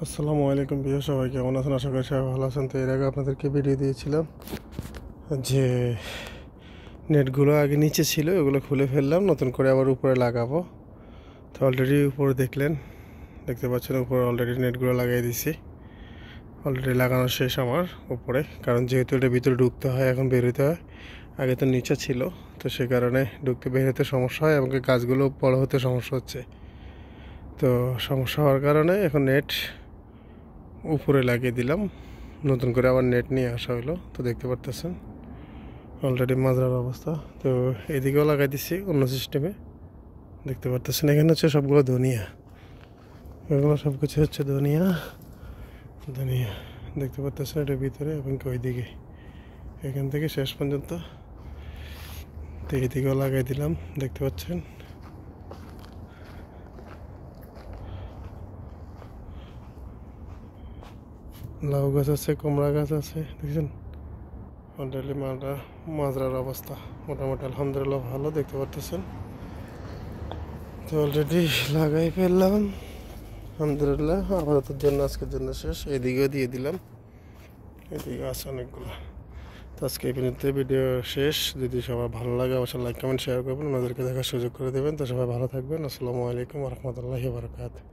আসসালামু আলাইকুম প্রিয় সবাই, কেমন আছেন? আশা করি সবাই ভালো আছেন। তো এর আগে আপনাদেরকে ভিডিও দিয়েছিলাম যে নেটগুলো আগে নিচে ছিল, ওগুলো খুলে ফেললাম, নতুন করে আবার উপরে লাগাবো। তো অলরেডি উপরে দেখতে পাচ্ছেন উপরে অলরেডি নেটগুলো লাগিয়ে দিছি। অলরেডি লাগানো শেষ আমার উপরে, কারণ যেহেতু এটা ভিতরে ঢুকতে হয়, এখন বেরোতে হয়। আগে তো নিচে ছিল, তো সে কারণে ঢুকতে বের হতে সমস্যা হয়, এমনকি গাছগুলো বড় হতে সমস্যা হচ্ছে। তো সমস্যা হওয়ার কারণে এখন নেট উপরে লাগিয়ে দিলাম, নতুন করে আবার নেট নিয়ে আসা হলো। তো দেখতে পারতেছেন অলরেডি মাজরার অবস্থা। তো এদিকেও লাগাই দিচ্ছি অন্য সিস্টেমে, দেখতে পারতেছেন। এখানে হচ্ছে সবগুলো ধনিয়া, এগুলো সব কিছু হচ্ছে ধনিয়া ধনিয়া দেখতে পারতেছেন এটার ভিতরে, এবং ওইদিকে এখান থেকে শেষ পর্যন্ত। তো এইদিকেও লাগাই দিলাম, দেখতে পাচ্ছেন। লাউ গাছ আছে, কুমড়া গাছ আছে, দেখছেন। অলরেডি মাজরার অবস্থা মোটামুটি আলহামদুলিল্লাহ ভালো, দেখতে পারতেছেন। তো অলরেডি লাগাই ফেললাম আলহামদুলিল্লাহ। আপাতত জন্য আজকের জন্য শেষ। এদিকেও দিয়ে দিলাম, এদিকে আছে অনেকগুলো। তো আজকে এই পর্যন্ত ভিডিও শেষ। যদি সবার ভালো লাগে অবশ্যই লাইক কমেন্ট শেয়ার করবেন, ওনাদেরকে দেখার সুযোগ করে দেবেন। তো সবাই ভালো থাকবেন। আসসালামু আলাইকুম রহমতুল্লাহি বারাকাতুহু।